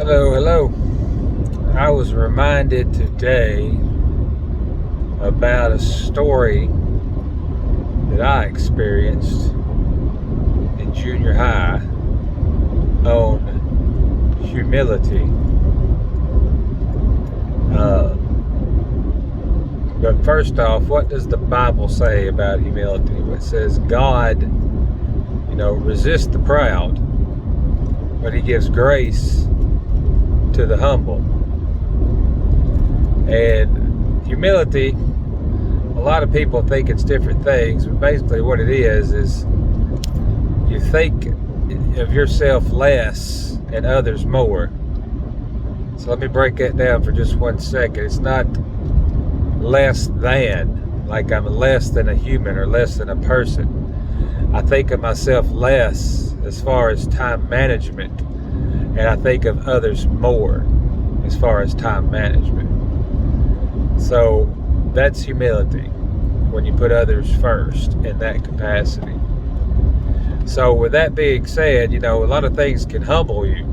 Hello, hello. I was reminded today about a story that I experienced in junior high on humility. Uh, but first off, what does the Bible say about humility? It says God, resists the proud, but He gives grace to the humble. And humility, a lot of people think it's different things, but basically what it is you think of yourself less and others more. So let me break that down for just 1 second. It's not less than, like I'm less than a human or less than a person. I think of myself less as far as time management, and I think of others more as far as time management. So that's humility, when you put others first in that capacity. So with that being said, a lot of things can humble you.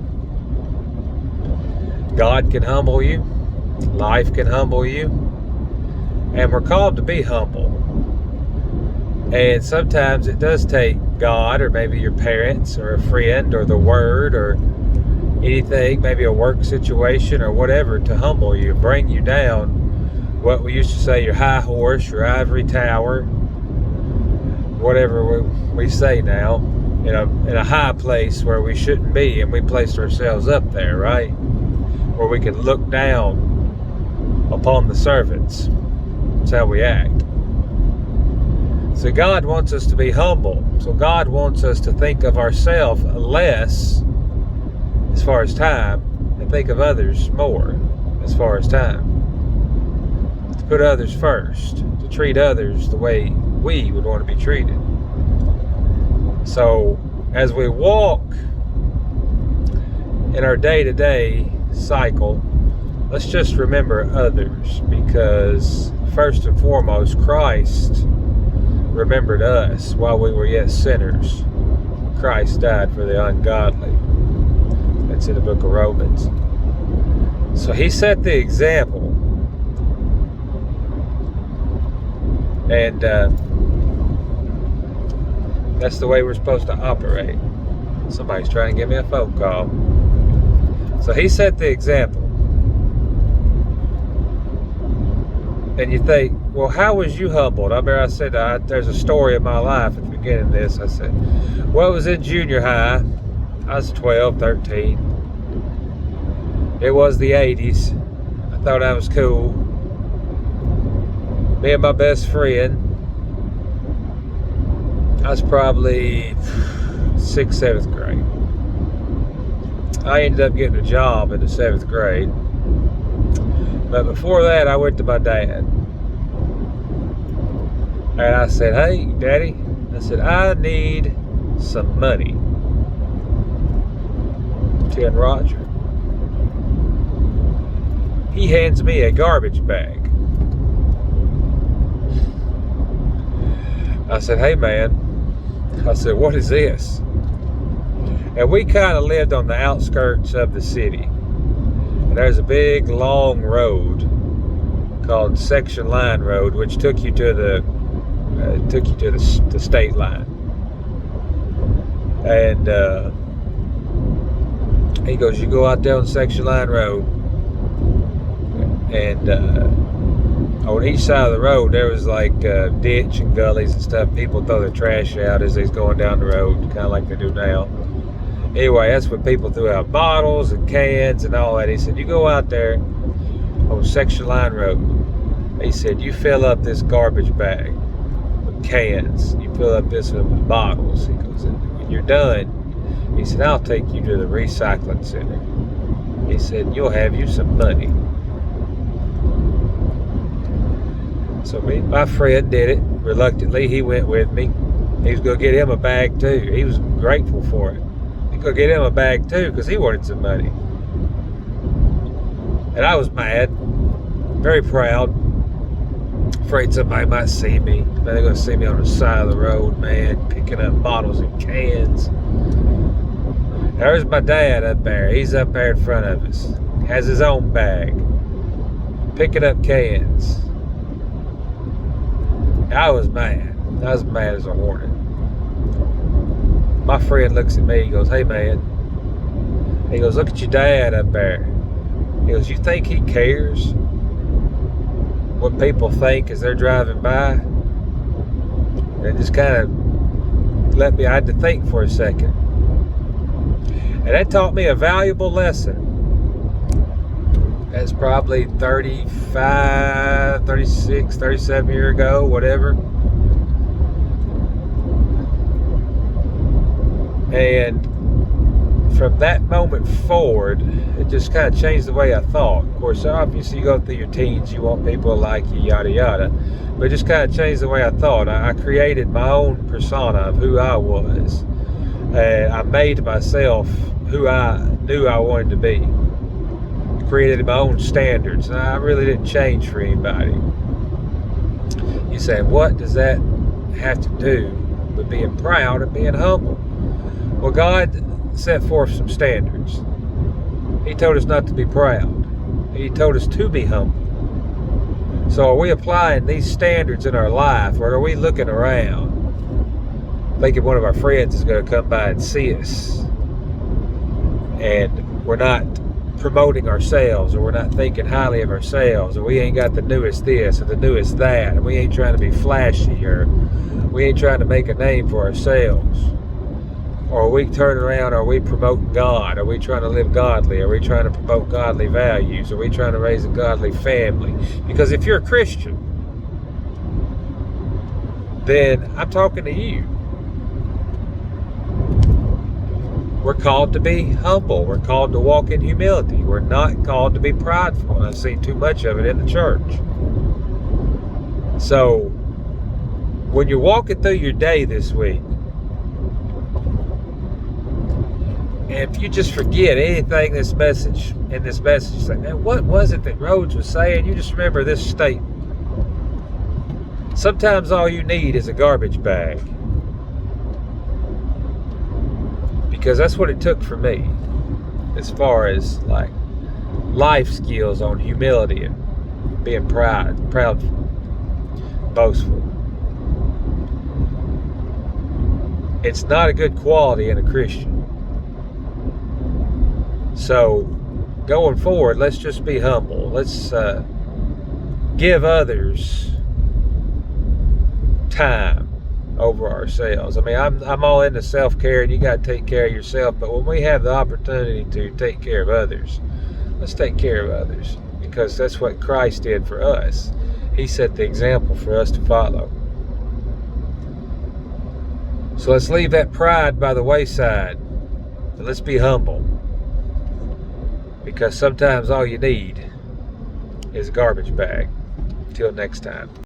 God can humble you. Life can humble you. And we're called to be humble. And sometimes it does take God, or maybe your parents, or a friend, or the Word, or anything, maybe a work situation or whatever, to humble you, bring you down. What we used to say, your high horse, your ivory tower, whatever we say now, in a high place where we shouldn't be, and we placed ourselves up there, right? Where we can look down upon the servants. That's how we act. So God wants us to be humble. So God wants us to think of ourselves less as far as time, and think of others more as far as time. To put others first, to treat others the way we would want to be treated. So as we walk in our day-to-day cycle, let's just remember others, because first and foremost, Christ remembered us while we were yet sinners. Christ died for the ungodly. That's in the book of Romans. So He set the example. And that's the way we're supposed to operate. Somebody's trying to give me a phone call. So He set the example. And you think, well, how was you humbled? I remember I said, there's a story of my life at the beginning of this. I said, well, it was in junior high. I was 12, 13. It was the 80s. I thought I was cool. Me and my best friend, I was probably 6th, 7th grade. I ended up getting a job in the 7th grade. But before that, I went to my dad. And I said, hey, Daddy, I need some money. Ten Roger. He hands me a garbage bag. I said, hey man, what is this? And we kind of lived on the outskirts of the city. And there's a big long road called Section Line Road, which took you to the state line. And he goes, you go out there on Section Line Road, and on each side of the road there was like ditch and gullies and stuff. People throw their trash out as they're going down the road, kind of like they do now. Anyway, that's when people threw out bottles and cans and all that. He said, you go out there on Section Line Road. He said, you fill up this garbage bag with cans. You fill up this one with bottles. He goes, and when you're done, he said, I'll take you to the recycling center. He said, you'll have you some money. So my friend did it. Reluctantly, he went with me. He was going to get him a bag too. He was grateful for it. Go get him a bag too, because he wanted some money. And I was mad, very proud, afraid somebody might see me. Man, they're going to see me on the side of the road, man, picking up bottles and cans. There's my dad up there. He's up there in front of us. Has his own bag. Picking up cans. I was mad. I was mad as a hornet. My friend looks at me. He goes, "Hey, man." He goes, "Look at your dad up there." He goes, "You think he cares what people think as they're driving by?" And it just kind of I had to think for a second. And that taught me a valuable lesson. That's probably 35, 36, 37 years ago, whatever. And from that moment forward, it just kind of changed the way I thought. Of course, obviously you go through your teens, you want people to like you, yada yada. But it just kind of changed the way I thought. I created my own persona of who I was. And I made myself who I knew I wanted to be. Created my own standards. And I really didn't change for anybody. You say, what does that have to do with being proud and being humble? Well, God set forth some standards. He told us not to be proud. He told us to be humble. So are we applying these standards in our life, or are we looking around thinking one of our friends is going to come by and see us, and we're not promoting ourselves, or we're not thinking highly of ourselves, or we ain't got the newest this or the newest that, and we ain't trying to be flashy, or we ain't trying to make a name for ourselves? Or are we turning around, are we promoting God? Are we trying to live godly? Are we trying to promote godly values? Are we trying to raise a godly family? Because if you're a Christian, then I'm talking to you. We're called to be humble. We're called to walk in humility. We're not called to be prideful. And I've seen too much of it in the church. So, when you're walking through your day this week, and if you just forget anything in this message, you say, man, what was it that Rhodes was saying? You just remember this statement. Sometimes all you need is a garbage bag. Because that's what it took for me, as far as like life skills on humility and being proud, boastful. It's not a good quality in a Christian. So, going forward, let's just be humble. Let's give others time over ourselves. I mean, I'm all into self-care, and you got to take care of yourself. But when we have the opportunity to take care of others, let's take care of others, because that's what Christ did for us. He set the example for us to follow. So let's leave that pride by the wayside, and let's be humble. Because sometimes all you need is a garbage bag. Till next time.